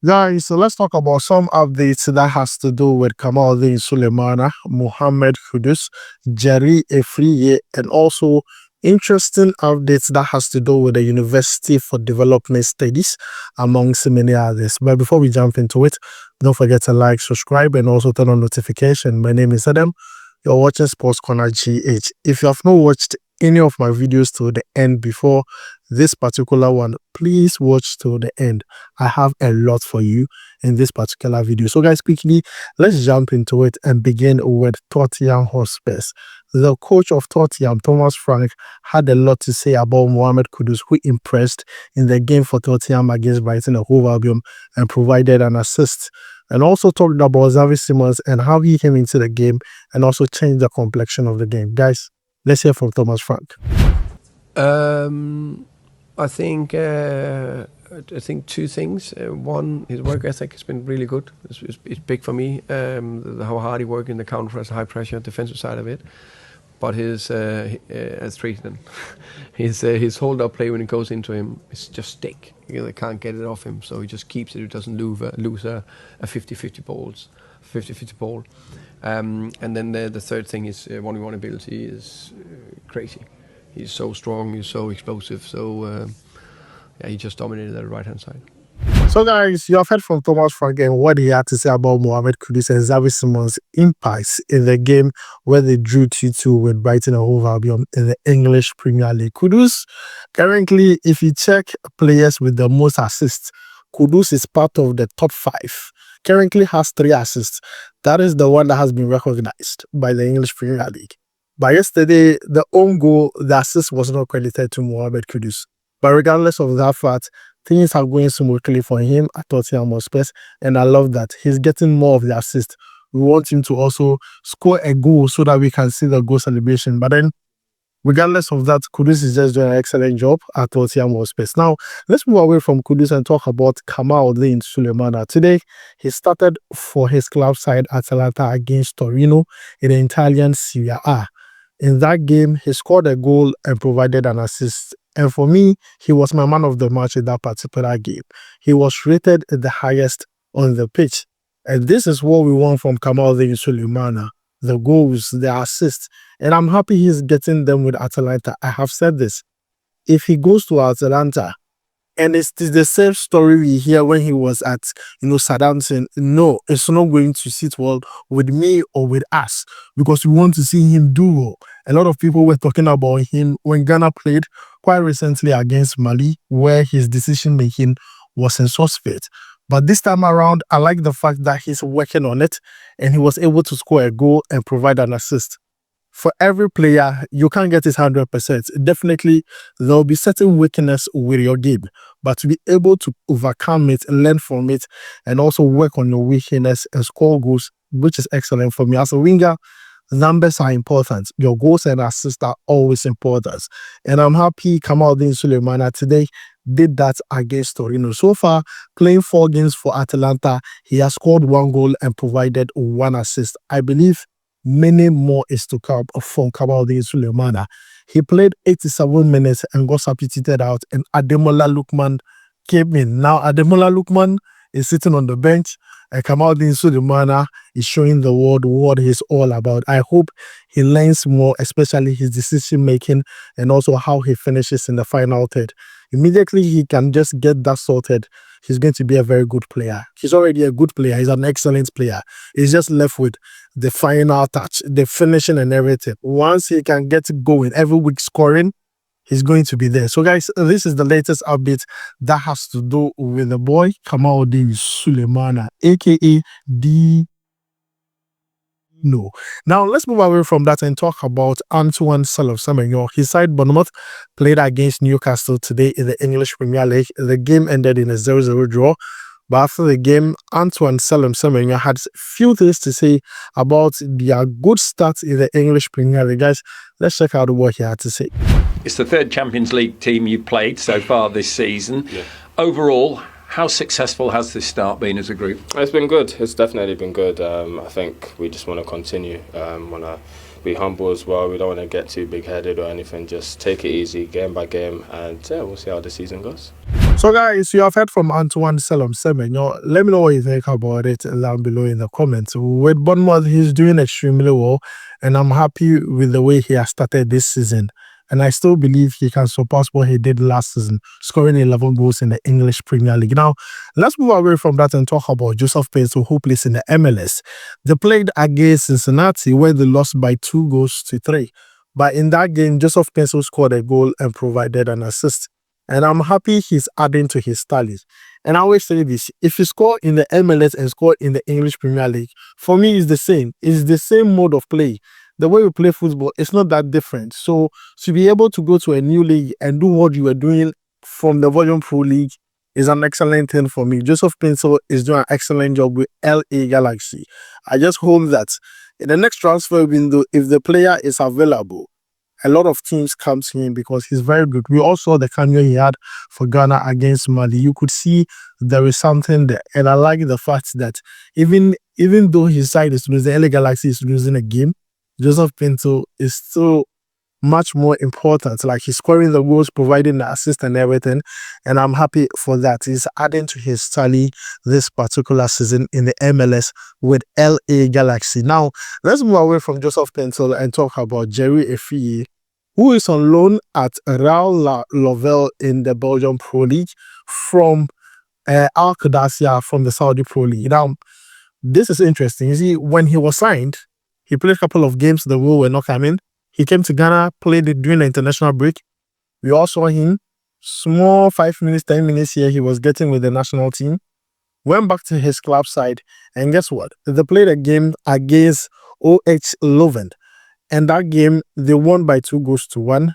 Guys, so let's talk about some updates that has to do with Kamaldeen Sulemana, Mohammed Kudus, Jerry Afriyie, and also interesting updates that has to do with the University for Development Studies, amongst many others. But before we jump into it, don't forget to like, subscribe, and also turn on notification. My name is Adam. You're watching SportsCornerGH. If you have not watched any of my videos to the end before this particular one, please watch to the end. I have a lot for you in this particular video. So guys, quickly, let's jump into it and begin with Tottenham Hotspurs. The coach of Tottenham, Thomas Frank, had a lot to say about Mohammed Kudus, who impressed in the game for Tottenham against Brighton and Hove Albion and provided an assist. And also talked about Xavi Simons and how he came into the game and also changed the complexion of the game. Guys, let's hear from Thomas Frank. I think two things. One, his work ethic has been really good. It's big for me. How hard he works in the counter press, high pressure, defensive side of it. But his his hold up play when it goes into him is just stick. You can't get it off him, so he just keeps it. He doesn't lose a 50-50 ball. And then the third thing is one-on-one ability is crazy. He's so strong, he's so explosive, so yeah, he just dominated the right-hand side. So guys, you have heard from Thomas Frank and what he had to say about Mohammed Kudus and Xavi Simons' impacts in the game where they drew 2-2 with Brighton and Hove Albion in the English Premier League. Kudus, currently, if you check players with the most assists, Kudus is part of the top 5. Currently has 3 assists. That is the one that has been recognized by the English Premier League. But yesterday, the own goal, the assist was not credited to Mohammed Kudus. But regardless of that fact, things are going smoothly for him at Tottenham Hotspur, and I love that. He's getting more of the assist. We want him to also score a goal so that we can see the goal celebration. But then, regardless of that, Kudus is just doing an excellent job at Tottenham Hotspur. Now, let's move away from Kudus and talk about Kamaldeen Sulemana. Today, he started for his club side Atalanta against Torino in the Italian Serie A. In that game, he scored a goal and provided an assist. And for me, he was my man of the match in that particular game. He was rated the highest on the pitch. And this is what we want from Kamaldeen Sulemana. The goals, the assists. And I'm happy he's getting them with Atalanta. I have said this. If he goes to Atalanta, and it's the same story we hear when he was at, Southampton. No, it's not going to sit well with me or with us because we want to see him do well. A lot of people were talking about him when Ghana played quite recently against Mali, where his decision-making was in suspect. But this time around, I like the fact that he's working on it and he was able to score a goal and provide an assist. For every player, you can't get it 100%. Definitely, there will be certain weakness with your game. But to be able to overcome it, learn from it, and also work on your weakness and score goals, which is excellent for me. As a winger, numbers are important. Your goals and assists are always important. And I'm happy Kamaldeen Sulemana today did that against Torino. So far, playing 4 games for Atalanta, he has scored 1 goal and provided 1 assist. I believe many more is to come from Kamaldeen Sulemana. He played 87 minutes and got substituted out, and Ademola Lookman came in. Now, Ademola Lookman is sitting on the bench, and Kamaldeen Sulemana is showing the world what he's all about. I hope he learns more, especially his decision-making and also how he finishes in the final third. Immediately, he can just get that sorted. He's going to be a very good player. He's already a good player. He's an excellent player. He's just left with the final touch, the finishing and everything. Once he can get it going, every week scoring, he's going to be there. So guys, this is the latest update that has to do with the boy Kamaldeen Sulemana, aka D. No. Now, let's move away from that and talk about Antoine of Semenyo. His side, Bournemouth, played against Newcastle today in the English Premier League. The game ended in a 0-0 draw. But after the game, Antoine Semenyo had few things to say about their good start in the English Premier League. Guys, let's check out what he had to say. It's the 3rd Champions League team you've played so far this season. Yeah. Overall, how successful has this start been as a group? It's been good. It's definitely been good. I think we just want to continue. Want to be humble as well. We don't want to get too big-headed or anything. Just take it easy, game by game, and yeah, we'll see how the season goes. So, guys, you have heard from Antoine Semenyo. Let me know what you think about it down below in the comments. With Bournemouth, he's doing extremely well, and I'm happy with the way he has started this season. And I still believe he can surpass what he did last season, scoring 11 goals in the English Premier League. Now, let's move away from that and talk about Joseph Paintsil, who plays in the MLS. They played against Cincinnati, where they lost by 2-3. But in that game, Joseph Paintsil scored a goal and provided an assist. And I'm happy he's adding to his tallies. And I always say this, if you score in the MLS and score in the English Premier League, for me, it's the same. It's the same mode of play. The way we play football, it's not that different. So to be able to go to a new league and do what you were doing from the Belgium Pro League is an excellent thing for me. Joseph Paintsil is doing an excellent job with LA Galaxy. I just hope that in the next transfer window, if the player is available, a lot of teams come to him because he's very good. We all saw the cameo he had for Ghana against Mali. You could see there is something there. And I like the fact that even though his side is losing, the LA Galaxy is losing a game, Joseph Paintsil is still much more important. Like, he's scoring the goals, providing the assist and everything. And I'm happy for that. He's adding to his tally this particular season in the MLS with LA Galaxy. Now, let's move away from Joseph Paintsil and talk about Jerry Afriyie, who is on loan at leuven in the Belgium Pro League from Al-Qadasiyah from the Saudi Pro League. Now, this is interesting. You see, when he was signed, he played a couple of games, the goal were not coming. He came to Ghana, played it during the international break. We all saw him. Small 5 minutes, 10 minutes here, he was getting with the national team. Went back to his club side, and guess what? They played a game against leuven. And that game, they won by 2-1.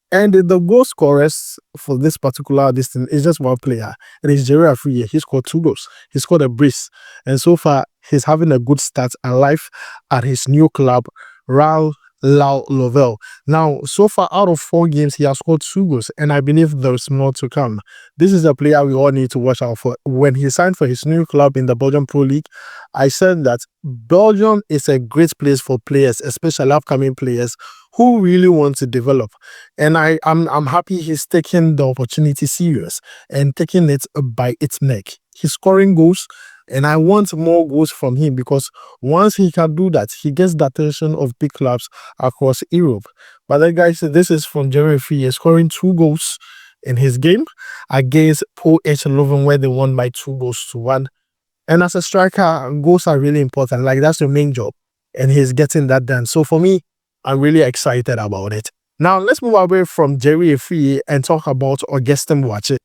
And the goal scorers for this particular distance is just one player. It is Jerry Afriyie. He scored 2 goals. He scored a brace. And so far, he's having a good start and life at his new club, leuven. Now, so far, out of 4 games, he has scored 2 goals, and I believe there's more to come. This is a player we all need to watch out for. When he signed for his new club in the Belgium Pro League, I said that Belgium is a great place for players, especially upcoming players who really want to develop. And I'm happy he's taking the opportunity serious and taking it by its neck. He's scoring goals, and I want more goals from him, because once he can do that, he gets the attention of big clubs across Europe. But then, guys, this is from Jerry Afriyie, scoring 2 goals in his game against leuven, where they won by 2-1. And as a striker, goals are really important. Like, that's the main job, and he's getting that done. So for me, I'm really excited about it. Now, let's move away from Jerry Afriyie and talk about Augustine Boakye.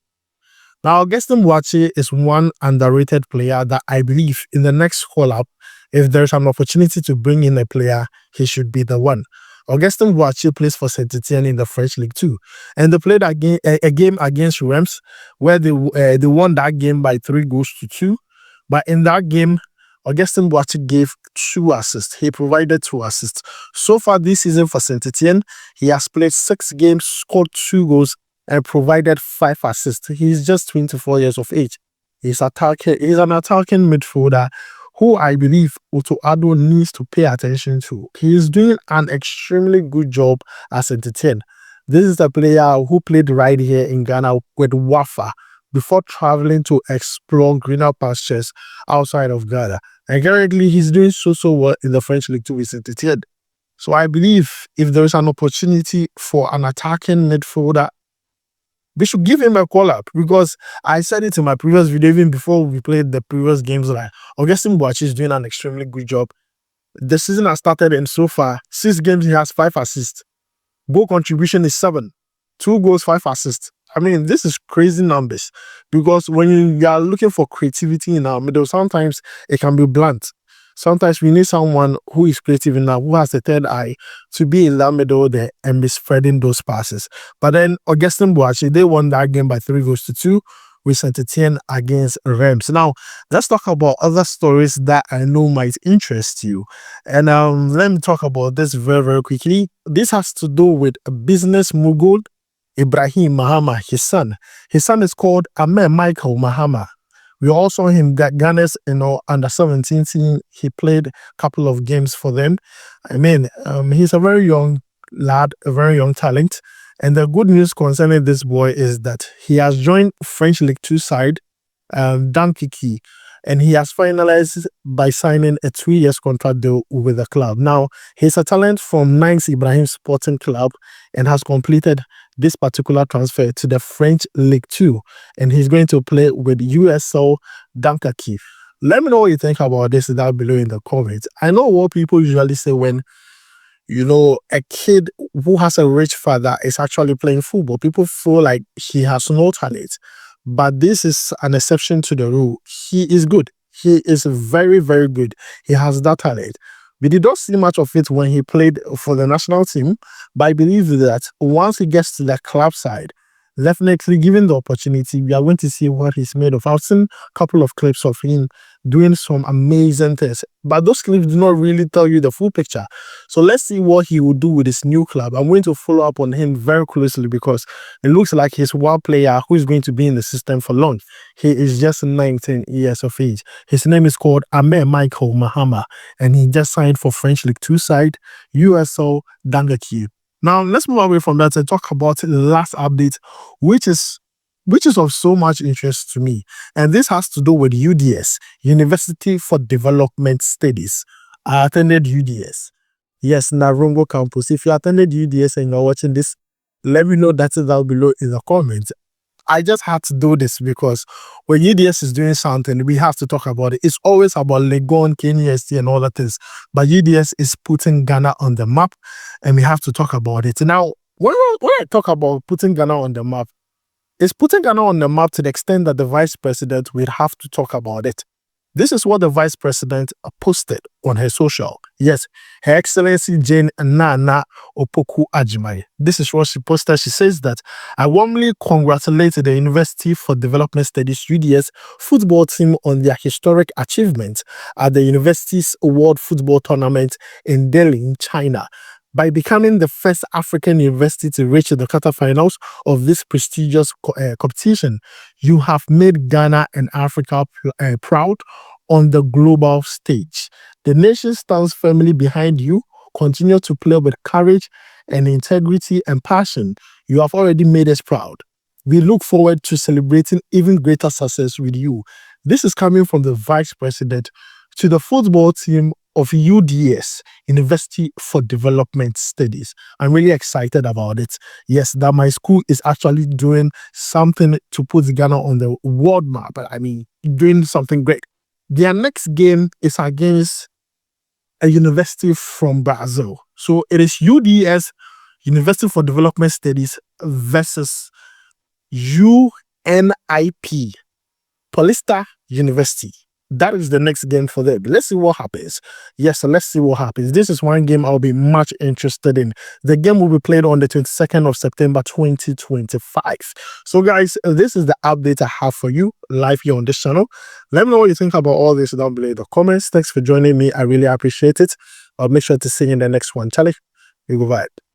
Now, Augustine Boakye is one underrated player that I believe in the next call-up, if there's an opportunity to bring in a player, he should be the one. Augustine Boakye plays for Saint-Etienne in the French League 2. And they played a game against Reims, where they won that game by 3-2. But in that game, Augustine Boakye gave 2 assists. He provided 2 assists. So far this season for Saint-Etienne, he has played 6 games, scored 2 goals, and provided 5 assists. He's just 24 years of age. He's an attacking midfielder who I believe Otto Addo needs to pay attention to. He is doing an extremely good job at Saint-Etienne. This is a player who played right here in Ghana with Wafa before traveling to explore greener pastures outside of Ghana. And currently, he's doing so well in the French League 2 with Saint-Etienne. So I believe if there is an opportunity for an attacking midfielder, we should give him a call-up, because I said it in my previous video, even before we played the previous games, like Augustine Boakye is doing an extremely good job. The season has started, and so far, 6 games, he has 5 assists. Goal contribution is 7. 2 goals, 5 assists. I mean, this is crazy numbers, because when you are looking for creativity in our middle, sometimes it can be blunt. Sometimes we need someone who is creative enough, who has a third eye, to be in that middle there and be spreading those passes. But then Augustine Boakye, they won that game by 3-2 with Saint-Etienne against Reims. Now, let's talk about other stories that I know might interest you. And let me talk about this very quickly. This has to do with a business mogul, Amer Mahama, his son. His son is called Amer Michael Mahama. We all saw him get Ghana's, under 17 team. He played a couple of games for them. I mean, he's a very young lad, a very young talent. And the good news concerning this boy is that he has joined French League 2 side, Dunkirk, and he has finalized by signing a 3-year contract deal with the club. Now, he's a talent from Nice Ibrahim Sporting Club and has completed this particular transfer to the French League 2, and he's going to play with USL Dunkirk. Let me know what you think about this down below in the comments. I know what people usually say when, you know, a kid who has a rich father is actually playing football. People feel like he has no talent. But this is an exception to the rule. He is good. He is very, very good. He has that talent. We did not see much of it when he played for the national team, but I believe that once he gets to the club side, definitely given the opportunity, we are going to see what he's made of. I've seen a couple of clips of him doing some amazing things, but those clips do not really tell you the full picture. So let's see what he will do with his new club. I'm going to follow up on him very closely because it looks like he's one player who is going to be in the system for long. He is just 19 years of age. His name is called Amer Michael Mahama, and he just signed for French League 2 side, USL Dunkirk. Now, let's move away from that and talk about the last update, which is of so much interest to me. And this has to do with UDS, University for Development Studies. I attended UDS. Yes, Narongo campus. If you attended UDS and you're watching this, let me know that down below in the comments. I just had to do this because when UDS is doing something, we have to talk about it. It's always about Legon, KNUST, and all that things. But UDS is putting Ghana on the map, and we have to talk about it. Now, when I talk about putting Ghana on the map, it's putting Ghana on the map to the extent that the vice president will have to talk about it. This is what the vice president posted on her social. Yes, Her Excellency Jane Nana Opoku Ajimai. This is what she posted. She says that, I warmly congratulate the University for Development Studies UDS football team on their historic achievement at the university's World Football Tournament in Delhi, China, by becoming the first African university to reach the quarterfinals of this prestigious competition. You have made Ghana and Africa proud on the global stage. The nation stands firmly behind you. Continue to play with courage and integrity and passion. You have already made us proud. We look forward to celebrating even greater success with you. This is coming from the vice president to the football team of UDS, University for Development Studies. I'm really excited about it. Yes, that my school is actually doing something to put Ghana on the world map. I mean, doing something great. Their next game is against a university from Brazil. So it is UDS, University for Development Studies, versus UNIP, Paulista University. That is the next game for them. Let's see what happens. Yes, let's see what happens. This is one game I'll be much interested in. The game will be played on the 22nd of September 2025. So guys, this is the update I have for you live here on this channel. Let me know what you think about all this down below in the comments. Thanks for joining me. I really appreciate it. I'll make sure to see you in the next one. Charlie, you go right.